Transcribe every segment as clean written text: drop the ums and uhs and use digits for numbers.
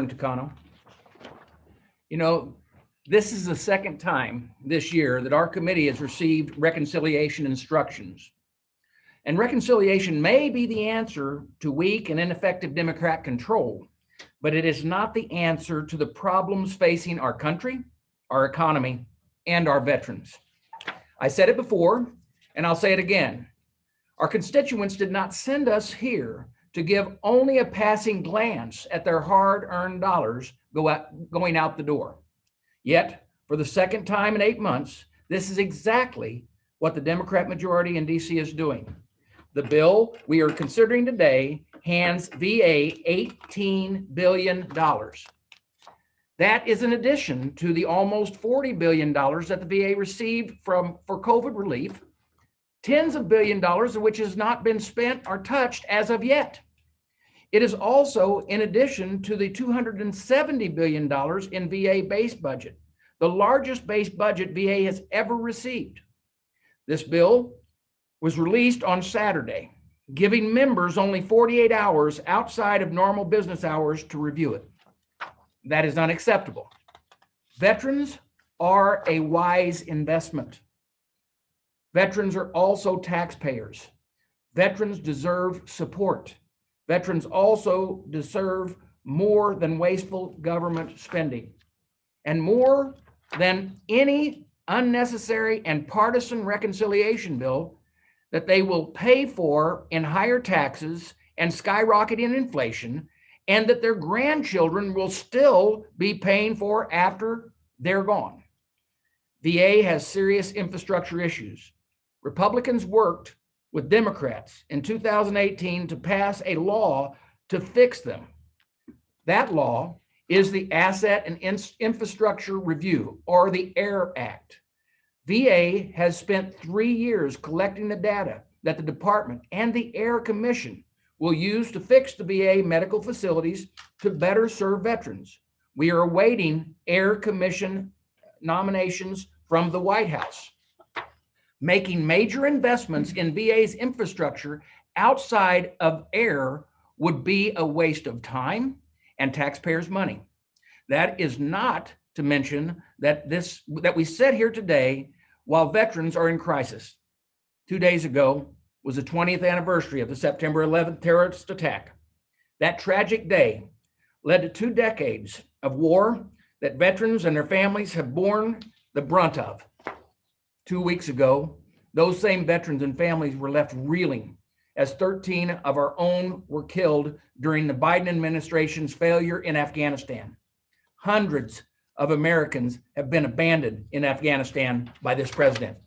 Takano. You know, this is the second time this year that our committee has received reconciliation instructions. And reconciliation may be the answer to weak and ineffective Democrat control, but it is not the answer to the problems facing our country, our economy, and our veterans. I said it before, and I'll say it again. Our constituents did not send us here to give only a passing glance at their hard-earned dollars going out the door. Yet, for the second time in 8 months, this is exactly what the Democrat majority in DC is doing. The bill we are considering today hands VA $18 billion. That is in addition to the almost $40 billion that the VA received for COVID relief, tens of billions of dollars of which has not been spent or touched as of yet. It is also in addition to the $270 billion in VA base budget, the largest base budget VA has ever received. This bill was released on Saturday, giving members only 48 hours outside of normal business hours to review it. That is unacceptable. Veterans are a wise investment. Veterans are also taxpayers. Veterans deserve support. Veterans also deserve more than wasteful government spending, and more than any unnecessary and partisan reconciliation bill that they will pay for in higher taxes and skyrocketing inflation, and that their grandchildren will still be paying for after they're gone. VA has serious infrastructure issues. Republicans worked with Democrats in 2018 to pass a law to fix them. That law is the Asset and Infrastructure Review, or the AIR Act. VA has spent 3 years collecting the data that the department and the AIR Commission will use to fix the VA medical facilities to better serve veterans. We are awaiting AIR Commission nominations from the White House. Making major investments in VA's infrastructure outside of AIR would be a waste of time and taxpayers' money. That is not to mention that we sit here today while veterans are in crisis. 2 days ago was the 20th anniversary of the September 11th terrorist attack. That tragic day led to 2 decades of war that veterans and their families have borne the brunt of. 2 weeks ago, those same veterans and families were left reeling as 13 of our own were killed during the Biden administration's failure in Afghanistan. Hundreds of Americans have been abandoned in Afghanistan by this president.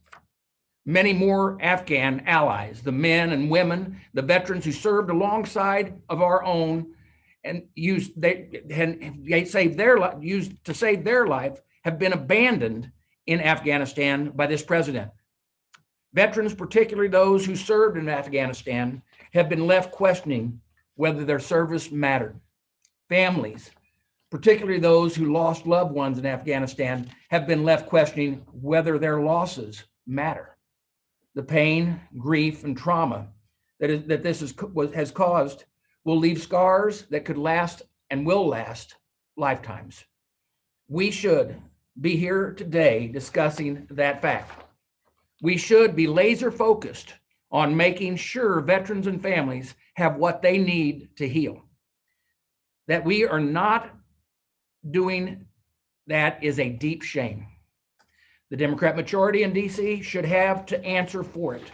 Many more Afghan allies, the men and women, the veterans who served alongside of our own and used to save their life, have been abandoned in Afghanistan by this president. Veterans, particularly those who served in Afghanistan, have been left questioning whether their service mattered. Families, particularly those who lost loved ones in Afghanistan, have been left questioning whether their losses matter. The pain, grief, and trauma that this has caused will leave scars that could last and will last lifetimes. We should be here today discussing that fact. We should be laser focused on making sure veterans and families have what they need to heal. That we are not doing that is a deep shame. The Democrat majority in DC should have to answer for it.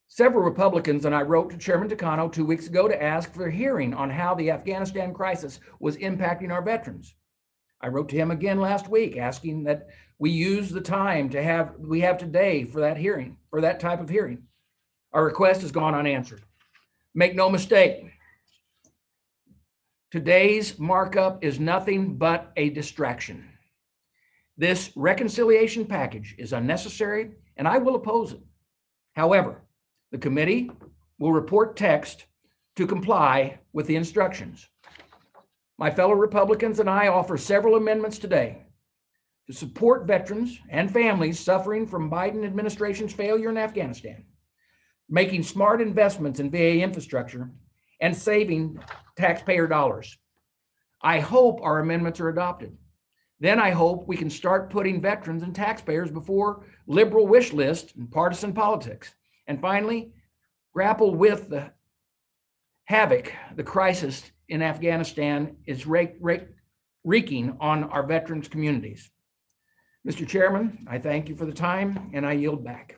Several Republicans and I wrote to Chairman Takano 2 weeks ago to ask for a hearing on how the Afghanistan crisis was impacting our veterans. I wrote to him again last week asking that we use the time we have today for that hearing, for that type of hearing. Our request has gone unanswered. Make no mistake, today's markup is nothing but a distraction. This reconciliation package is unnecessary and I will oppose it. However, the committee will report text to comply with the instructions. My fellow Republicans and I offer several amendments today to support veterans and families suffering from Biden administration's failure in Afghanistan, making smart investments in VA infrastructure, and saving taxpayer dollars. I hope our amendments are adopted. Then I hope we can start putting veterans and taxpayers before liberal wish lists and partisan politics. And finally, grapple with the havoc the crisis in Afghanistan is wreaking on our veterans communities. Mr. Chairman, I thank you for the time and I yield back.